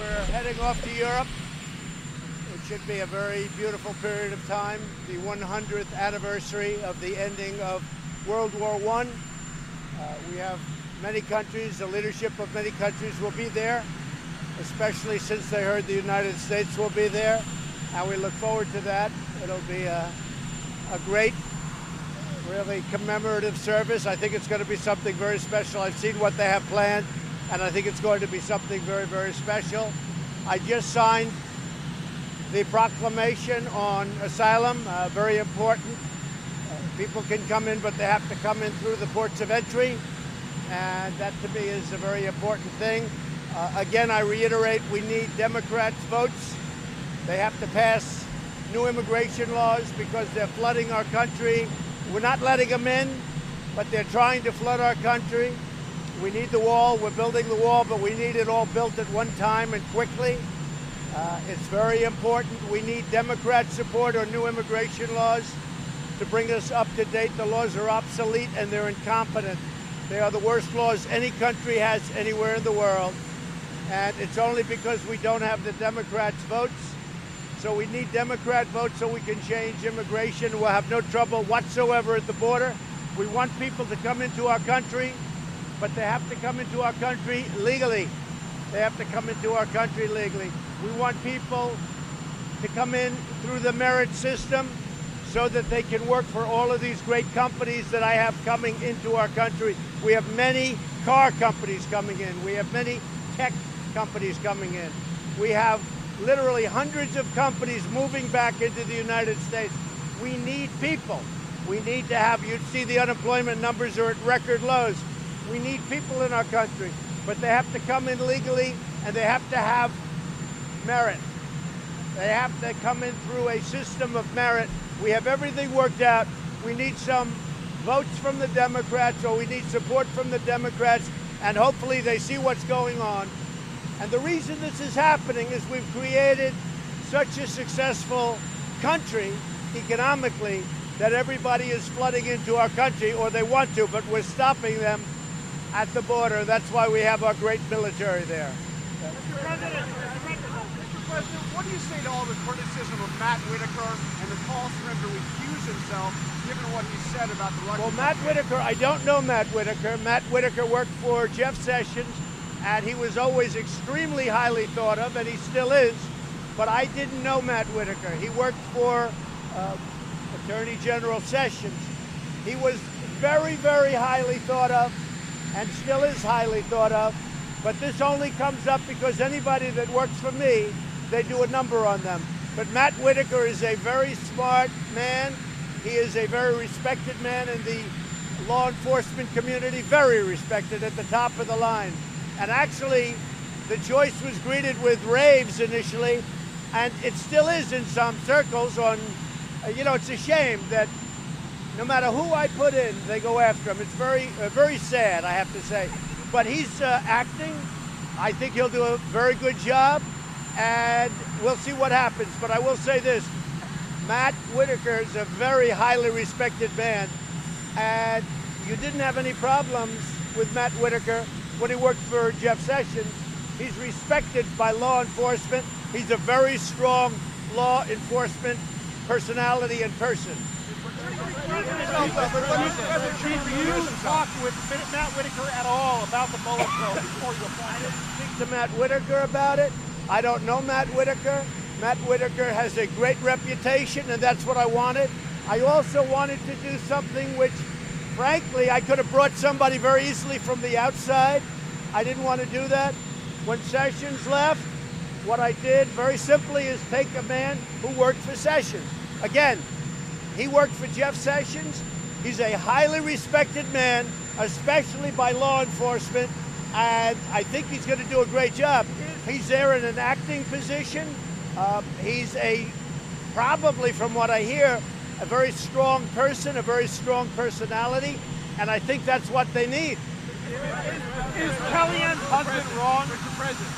we're heading off to Europe. It should be a very beautiful period of time, the 100th anniversary of the ending of World War I. We have many countries, the leadership of many countries will be there, especially since they heard the United States will be there, and we look forward to that. It'll be a great, really commemorative service. I think it's going to be something very special. I've seen what they have planned, and I think it's going to be something very, very special. I just signed the proclamation on asylum, very important. People can come in, but they have to come in through the ports of entry, and that to me is a very important thing. Again, I reiterate, we need Democrats' votes. They have to pass new immigration laws because they're flooding our country. We're not letting them in, but they're trying to flood our country. We need the wall. We're building the wall, but we need it all built at one time and quickly. It's very important. We need Democrat support on new immigration laws to bring us up to date. The laws are obsolete and they're incompetent. They are the worst laws any country has anywhere in the world. And it's only because we don't have the Democrats' votes. So we need Democrat votes so we can change immigration. We'll have no trouble whatsoever at the border. We want people to come into our country, but they have to come into our country legally. They have to come into our country legally. We want people to come in through the merit system so that they can work for all of these great companies that I have coming into our country. We have many car companies coming in. We have many tech companies coming in. We have literally hundreds of companies moving back into the United States. We need people. We need to have, you see the unemployment numbers are at record lows. We need people in our country, but they have to come in legally and they have to have merit. They have to come in through a system of merit. We have everything worked out. We need some votes from the Democrats, or we need support from the Democrats, and hopefully they see what's going on. And the reason this is happening is we've created such a successful country economically that everybody is flooding into our country, or they want to, but we're stopping them at the border. That's why we have our great military there. Mr. President, what do you say to all the criticism of Matt Whitaker and the calls for him to recuse himself, given what he said about the Russian? Well, Matt Whitaker, I don't know Matt Whitaker. Matt Whitaker worked for Jeff Sessions, and he was always extremely highly thought of, and he still is. But I didn't know Matt Whitaker. He worked for Attorney General Sessions. He was very, very highly thought of, and still is highly thought of. But this only comes up because anybody that works for me, they do a number on them. But Matt Whitaker is a very smart man. He is a very respected man in the law enforcement community, very respected at the top of the line. And actually, the choice was greeted with raves initially, and it still is in some circles on, it's a shame that no matter who I put in, they go after him. It's very sad, I have to say. But he's acting. I think he'll do a very good job, and we'll see what happens. But I will say this, Matt Whitaker is a very highly respected man, and you didn't have any problems with Matt Whitaker when he worked for Jeff Sessions. He's respected by law enforcement. He's a very strong law enforcement personality and person. Did you talk with Matt Whitaker at all about the Mueller probe before you applied? I didn't speak to Matt Whitaker about it. I don't know Matt Whitaker. Matt Whitaker has a great reputation, and that's what I wanted. I also wanted to do something which, frankly, I could have brought somebody very easily from the outside. I didn't want to do that. When Sessions left, what I did very simply is take a man who worked for Sessions. Again, he worked for Jeff Sessions. He's a highly respected man, especially by law enforcement, and I think he's going to do a great job. He's there in an acting position. He's probably from what I hear, a very strong person, a very strong personality, and I think that's what they need. Is Kellyanne's husband wrong? Mr. President.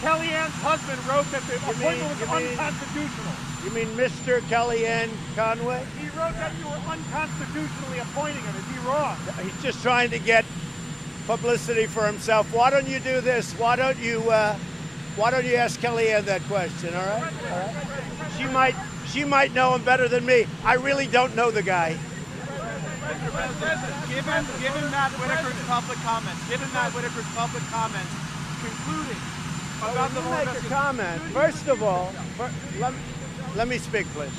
Kellyanne's husband wrote that the appointment was unconstitutional. You mean Mr. Kellyanne Conway? He wrote that you were unconstitutionally appointing him. Is he wrong? He's just trying to get publicity for himself. Why don't you do this? Why don't you ask Kellyanne that question? All right. All right. She might know him better than me. I really don't know the guy. Given Matt Whitaker's public comments, concluding about the make a comment. First of all, let me speak, please.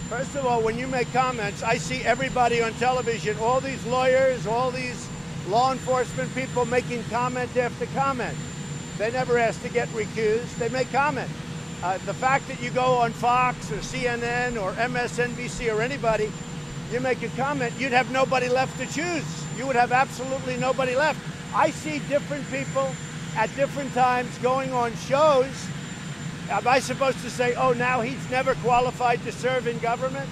First of all, when you make comments, I see everybody on television, all these lawyers, all these law enforcement people making comment after comment. They never ask to get recused. They make comment. The fact that you go on Fox or CNN or MSNBC or anybody, you make a comment, you'd have nobody left to choose. You would have absolutely nobody left. I see different people at different times going on shows. Am I supposed to say, oh, now he's never qualified to serve in government?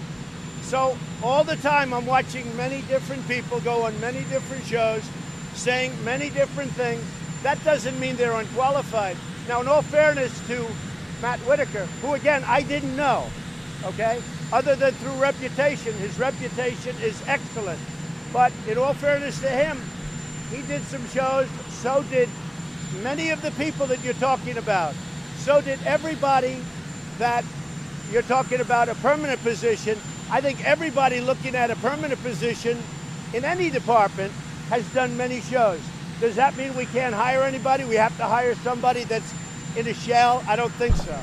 So all the time I'm watching many different people go on many different shows, saying many different things. That doesn't mean they're unqualified. Now, in all fairness to Matt Whitaker, who, again, I didn't know, okay? Other than through reputation. His reputation is excellent. But in all fairness to him, he did some shows, so did many of the people that you're talking about. So did everybody that you're talking about a permanent position. I think everybody looking at a permanent position in any department has done many shows. Does that mean we can't hire anybody? We have to hire somebody that's in a shell? I don't think so.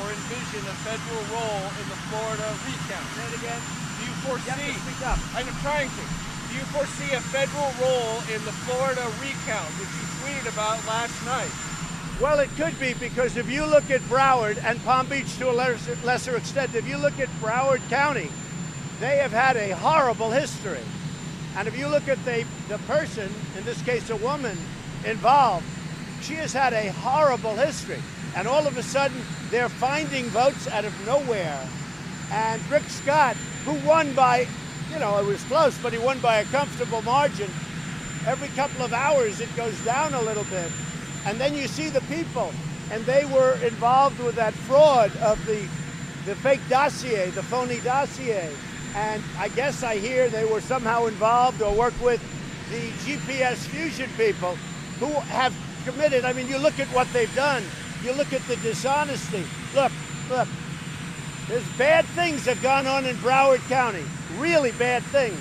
Envision a federal role in the Florida recount? Say it again. Do you foresee? You have to speak up. I'm trying to. Do you foresee a federal role in the Florida recount, which you tweeted about last night? Well, it could be, because if you look at Broward and Palm Beach to a lesser extent, if you look at Broward County, they have had a horrible history. And if you look at the person, in this case a woman, involved, she has had a horrible history. And all of a sudden, they're finding votes out of nowhere. And Rick Scott, who won by, it was close, but he won by a comfortable margin. Every couple of hours, it goes down a little bit. And then you see the people, and they were involved with that fraud of the fake dossier, the phony dossier. And I guess I hear they were somehow involved or worked with the GPS Fusion people who have committed, you look at what they've done. You look at the dishonesty. Look. There's bad things that have gone on in Broward County. Really bad things.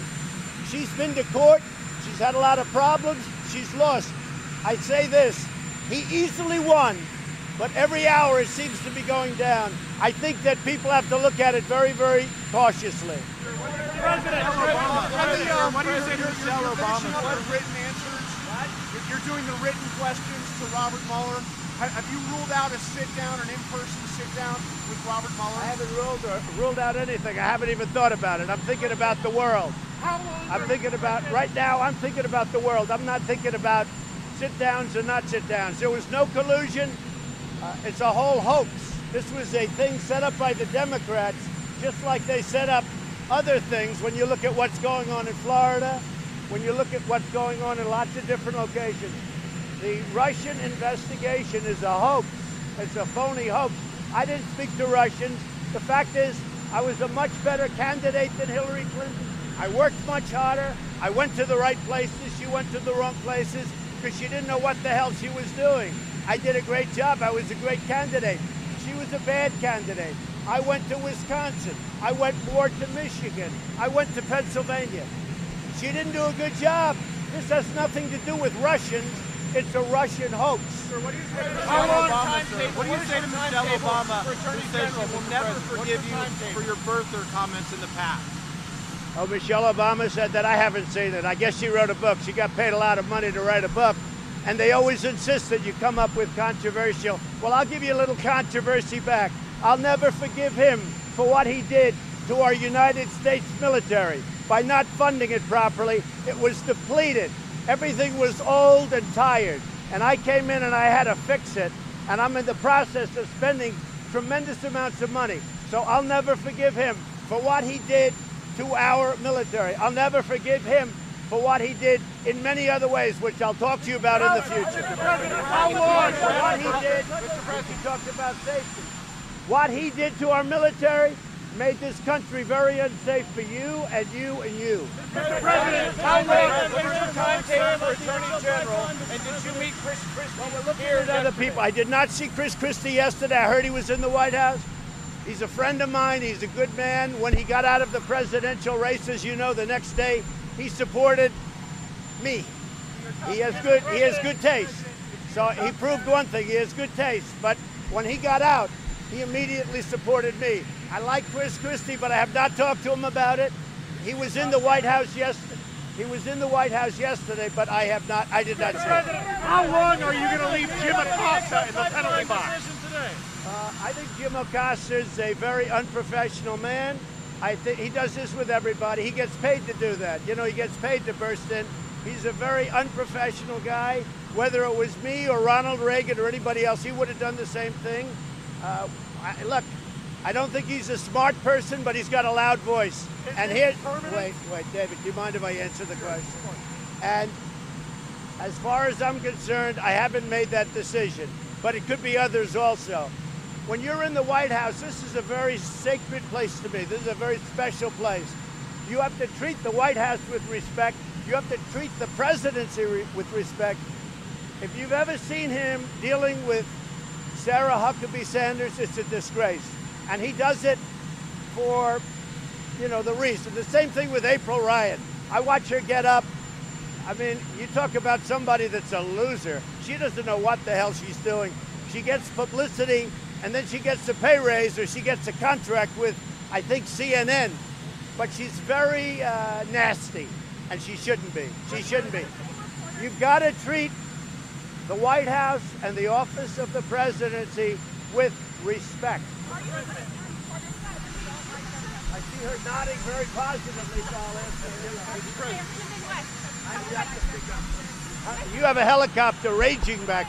She's been to court. She's had a lot of problems. She's lost. I'd say this. He easily won, but every hour it seems to be going down. I think that people have to look at it very, very cautiously. President Obama. What do you say to Michelle Obama? Written answers. What? You're doing the written questions to Robert Mueller. Have you ruled out a sit-down, an in-person sit-down with Robert Mueller? I haven't ruled out anything. I haven't even thought about it. I'm thinking about the world. Right now, I'm thinking about the world. I'm not thinking about sit-downs or not sit-downs. There was no collusion. It's a whole hoax. This was a thing set up by the Democrats, just like they set up other things when you look at what's going on in Florida, when you look at what's going on in lots of different locations. The Russian investigation is a hoax. It's a phony hoax. I didn't speak to Russians. The fact is, I was a much better candidate than Hillary Clinton. I worked much harder. I went to the right places. She went to the wrong places because she didn't know what the hell she was doing. I did a great job. I was a great candidate. She was a bad candidate. I went to Wisconsin. I went more to Michigan. I went to Pennsylvania. She didn't do a good job. This has nothing to do with Russians. It's a Russian hoax. Sir, what do you say to Michelle Obama, who says she will never forgive you for your birther comments in the past? Oh, Michelle Obama said that? I haven't seen it. I guess she wrote a book. She got paid a lot of money to write a book. And they always insist that you come up with controversial. Well, I'll give you a little controversy back. I'll never forgive him for what he did to our United States military by not funding it properly. It was depleted. Everything was old and tired. And I came in and I had to fix it. And I'm in the process of spending tremendous amounts of money. So I'll never forgive him for what he did to our military. I'll never forgive him for what he did in many other ways, which I'll talk to you about in the future. How long for what he did? He talked about safety. What he did to our military, made this country very unsafe for you and you and you. Mr. President, how long was your timetable for Attorney General, and did you meet Chris Christie here With other people. I did not see Chris Christie yesterday. I heard he was in the White House. He's a friend of mine. He's a good man. When he got out of the presidential race, as you know, the next day he supported me. He has good taste. So he proved one thing, he has good taste. But when he got out, he immediately supported me. I like Chris Christie, but I have not talked to him about it. He was in the White House yesterday. He was in the White House yesterday, but I did not see him. How long are you going to leave Jim Acosta in the penalty box? I think Jim Acosta is a very unprofessional man. I think he does this with everybody. He gets paid to do that. You know, he gets paid to burst in. He's a very unprofessional guy. Whether it was me or Ronald Reagan or anybody else, he would have done the same thing. Look, I don't think he's a smart person, but he's got a loud voice. And here, wait, David, do you mind if I answer the question? And as far as I'm concerned, I haven't made that decision, but it could be others also. When you're in the White House, this is a very sacred place to me. This is a very special place. You have to treat the White House with respect. You have to treat the presidency with respect. If you've ever seen him dealing with Sarah Huckabee Sanders, it's a disgrace. And he does it for, you know, the reason. The same thing with April Ryan. I watch her get up. I mean, you talk about somebody that's a loser. She doesn't know what the hell she's doing. She gets publicity, and then she gets a pay raise, or she gets a contract with, I think, CNN. But she's very nasty, and she shouldn't be. She shouldn't be. You've got to treat the White House and the office of the presidency with respect. I see her nodding very positively, so I'll answer. You have a helicopter raging back.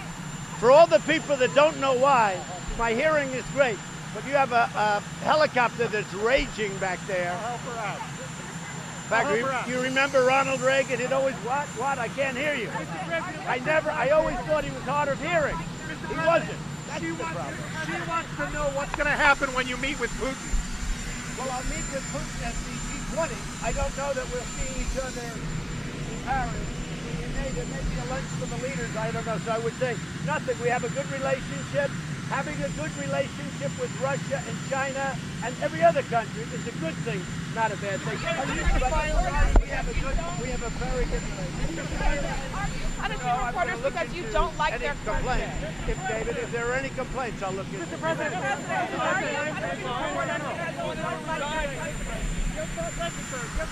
For all the people that don't know why, my hearing is great, but you have a helicopter that's raging back there. I'll help her out. In fact, you remember Ronald Reagan? He'd always, what? I can't hear you. I always thought he was hard of hearing. He wasn't. That's the problem. She wants to know what's going to happen when you meet with Putin. Well, I'll meet with Putin at the G20. I don't know that we'll see each other in Paris. There may be a lunch for the leaders. I don't know. So I would say nothing. We have a good relationship. Having a good relationship with Russia and China and every other country is a good thing, not a bad thing. We have a very good relationship. Reporters because you don't like their complaints. If there are any complaints, I'll look into it. Mr. President, your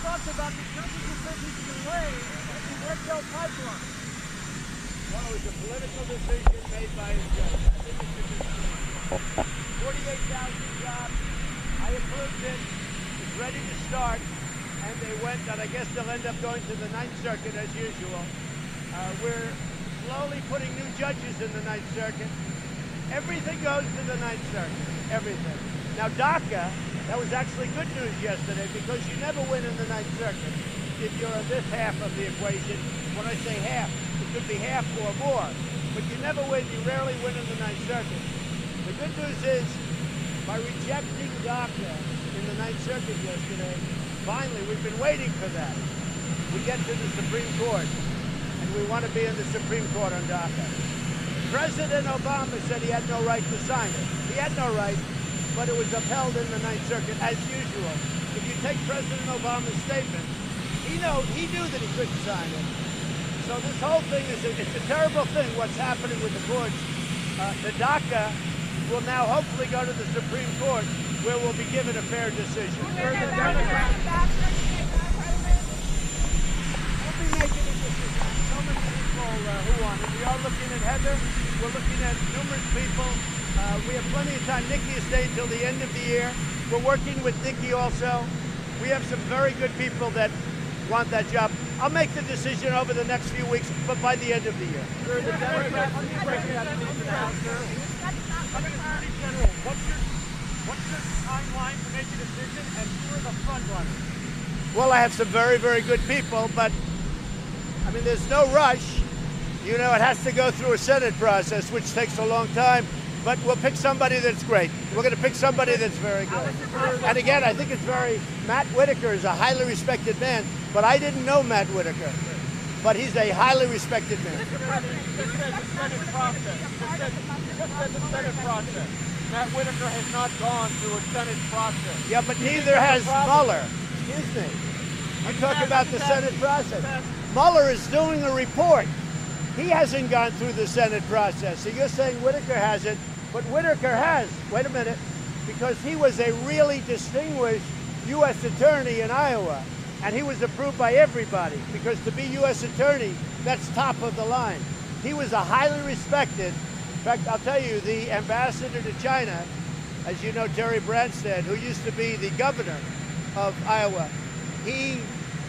thoughts about the Trump's decision to delay the Red Belt pipeline? Well, it was a political decision made by his judge. I think it's a good decision. 48,000 jobs. I approved it. It's ready to start. And they went, and I guess they'll end up going to the Ninth Circuit as usual. We're slowly putting new judges in the Ninth Circuit. Everything goes to the Ninth Circuit. Everything. Now, DACA, that was actually good news yesterday because you never win in the Ninth Circuit if you're on this half of the equation. When I say half, it could be half or more. But you never win. You rarely win in the Ninth Circuit. The good news is, by rejecting DACA in the Ninth Circuit yesterday, finally, we've been waiting for that. We get to the Supreme Court, and we want to be in the Supreme Court on DACA. President Obama said he had no right to sign it. He had no right, but it was upheld in the Ninth Circuit, as usual. If you take President Obama's statement, he knew that he couldn't sign it. So this whole thing it's a terrible thing, what's happening with the courts. The DACA will now hopefully go to the Supreme Court, where we'll be given a fair decision. We'll be making a decision. So many people who want it. We are looking at Heather. We're looking at numerous people. We have plenty of time. Nikki is staying till the end of the year. We're working with Nikki also. We have some very good people that want that job. I'll make the decision over the next few weeks, but by the end of the year. What's your timeline to make a decision, and who are the front runners? Well, I have some very, very good people, but I mean, there's no rush. You know, it has to go through a Senate process, which takes a long time. but we'll pick somebody that's great. We're going to pick somebody that's very good. And again, I think it's Matt Whitaker is a highly respected man, but I didn't know Matt Whitaker. But he's a highly respected man. The Senate process. The Senate process. Matt Whitaker has not gone through a Senate process. Yeah, but neither has Mueller. Excuse me. You talk about the Senate process. Mueller is doing a report. He hasn't gone through the Senate process. So you're saying Whitaker hasn't, but Whitaker has. Wait a minute. Because he was a really distinguished U.S. attorney in Iowa. And he was approved by everybody. Because to be U.S. attorney, that's top of the line. He was a highly respected. In fact, I'll tell you, the ambassador to China, as you know, Terry Branstad, who used to be the governor of Iowa, he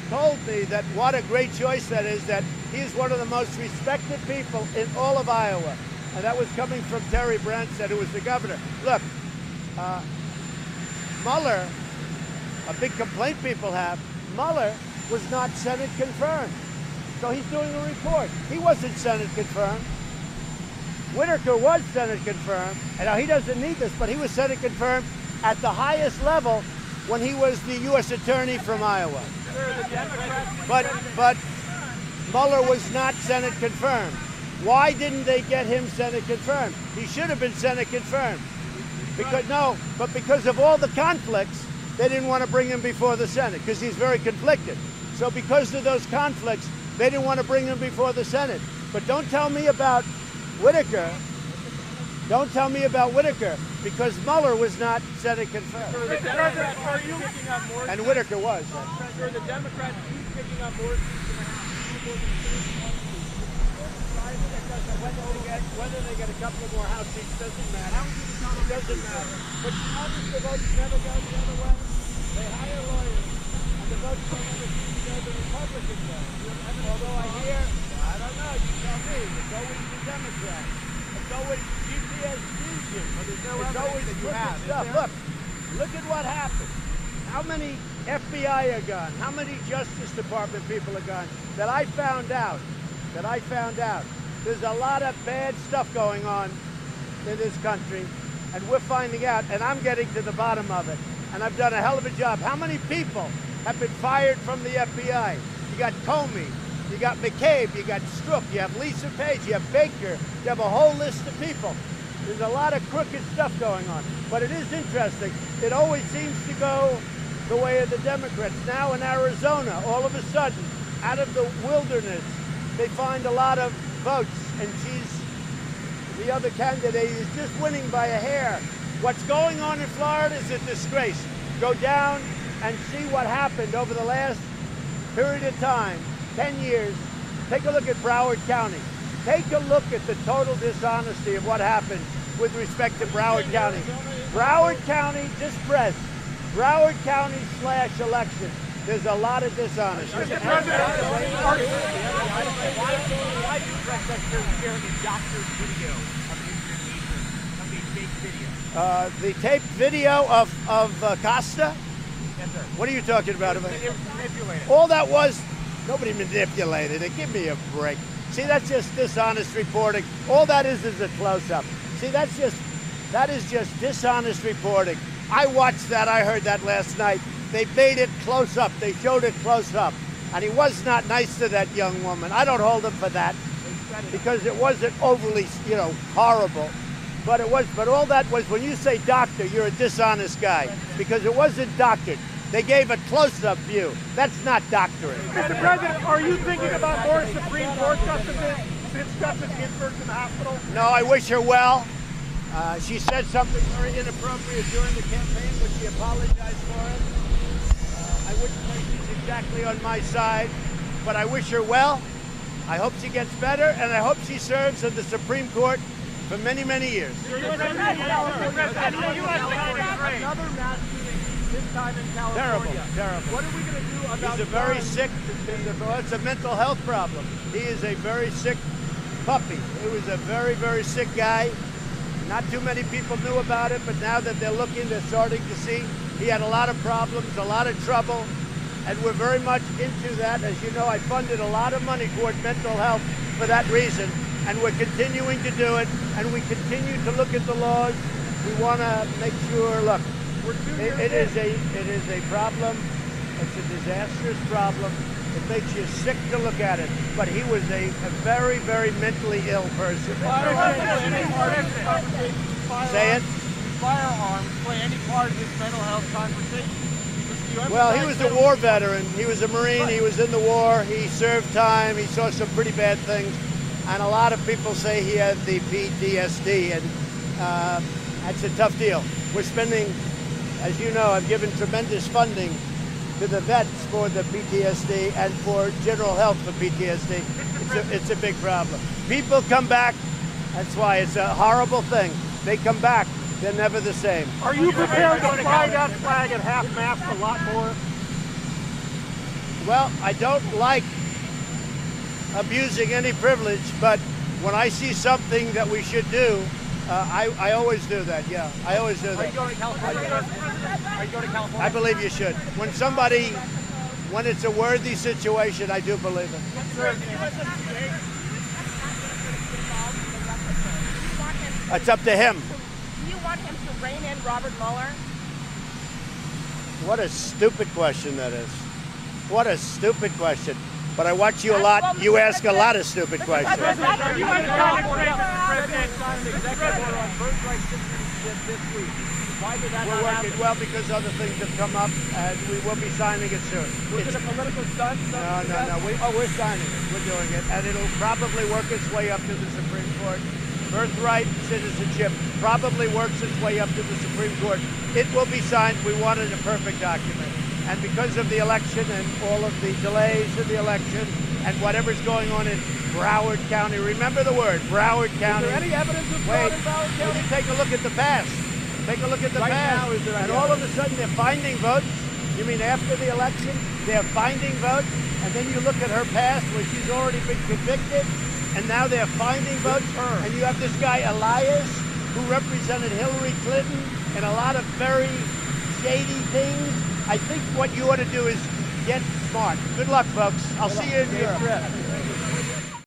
told me that what a great choice that is, that he's one of the most respected people in all of Iowa. And that was coming from Terry Branstad, who was the governor. Look, Mueller, a big complaint people have, Mueller was not Senate confirmed. So he's doing a report. He wasn't Senate confirmed. Whitaker was Senate confirmed, and now he doesn't need this, but he was Senate confirmed at the highest level when he was the U.S. attorney from Iowa. But Mueller was not Senate confirmed. Why didn't they get him Senate confirmed? He should have been Senate confirmed. Because of all the conflicts, they didn't want to bring him before the Senate because he's very conflicted. So because of those conflicts, they didn't want to bring him before the Senate. But don't tell me about Whitaker. Don't tell me about Whitaker because Mueller was not Senate confirmed. And Whitaker was. Sir, the Democrats keep picking up more whether they get a couple of more House seats doesn't matter. It doesn't matter. But Congress, the votes never go the other way. They hire lawyers, and the votes don't ever seem to go the Republican way. Although I hear, I don't know, you tell me, it's always the Democrats. It's always GPS fusion. It's always crooked stuff. Look at what happened. How many FBI are gone? How many Justice Department people are gone? That I found out. There's a lot of bad stuff going on in this country, and we're finding out, and I'm getting to the bottom of it. And I've done a hell of a job. How many people have been fired from the FBI? You got Comey, you got McCabe, you got Strzok, you have Lisa Page, you have Baker, you have a whole list of people. There's a lot of crooked stuff going on. But it is interesting. It always seems to go the way of the Democrats. Now in Arizona, all of a sudden, out of the wilderness, they find a lot of votes, and the other candidate is just winning by a hair. What's going on in Florida is a disgrace. Go down and see what happened over the last period of time, 10 years. Take a look at Broward County. Take a look at the total dishonesty of what happened with respect to Broward County. Broward County, just press. Broward County / election. There's a lot of dishonesty. Mr. President, why do Press Secretary share the doctor's video of the fake video? The taped video of Costa? Yes, sir. What are you talking about? It was manipulated. All that was, nobody manipulated it. Give me a break. See, that's just dishonest reporting. All that is a close-up. See, that is just dishonest reporting. I watched that. I heard that last night. They made it close up. They showed it close up. And he was not nice to that young woman. I don't hold him for that because it wasn't overly, horrible. But all that was, when you say doctor, you're a dishonest guy because it wasn't doctored. They gave a close-up view. That's not doctoring. Mr. President, are you thinking about more Supreme Court justices since Justice Ginsburg's in the hospital? No, I wish her well. She said something very inappropriate during the campaign, but she apologized for it. I wouldn't say she's exactly on my side, but I wish her well. I hope she gets better, and I hope she serves in the Supreme Court for many, many years. Another mass shooting, this time in California. Terrible. What are we going to do about He's a very sick, it's a mental health problem. He is a very sick puppy. He was a very, very sick guy. Not too many people knew about it, but now that they're looking, they're starting to see he had a lot of problems, a lot of trouble, and we're very much into that. As you know, I funded a lot of money toward mental health for that reason, and we're continuing to do it, and we continue to look at the laws. We want to make sure, look, it is a problem. It's a disastrous problem. It makes you sick to look at it. But he was a very, very mentally ill person. Say it. Firearms play any part of this mental health conversation? Well, he was a war veteran. He was a Marine. He was in the war. He served time. He saw some pretty bad things. And a lot of people say he had the PTSD, and that's a tough deal. We're spending, as you know, I've given tremendous funding to the vets for the PTSD and for general health for PTSD. It's a big problem. People come back. That's why it's a horrible thing. They come back. They're never the same. Are you prepared to fly that flag at half-mast a lot more? Well, I don't like abusing any privilege, but when I see something that we should do, I always do that. Yeah, I always do that. Are you going to California? Are you going to California? I believe you should. When it's a worthy situation, I do believe it. It's up to him. Do you want him to rein in Robert Mueller? What a stupid question that is. What a stupid question. But I watch you a lot. You ask a lot of stupid questions. You went to California. President signed an executive order on birthright citizenship this week. Why did that We're not working happen? well because other things have come up, and we will be signing it soon. Was it a political stunt? No. We're signing it. We're doing it, and it'll probably work its way up to the Supreme Court. Birthright citizenship probably works its way up to the Supreme Court. It will be signed. We wanted a perfect document. And because of the election and all of the delays in the election and whatever's going on in Broward County, remember the word, Broward County. Is there any evidence of fraud Wait, in Broward will County? you take a look at the past? Take a look at the Right past. now, is there and any all of a sudden they're finding votes. You mean after the election, they're finding votes? And then you look at her past where she's already been convicted, and now they're finding votes. And you have this guy, Elias, who represented Hillary Clinton in a lot of very shady things. I think what you ought to do is get smart. Good luck, folks. I'll see you in Europe.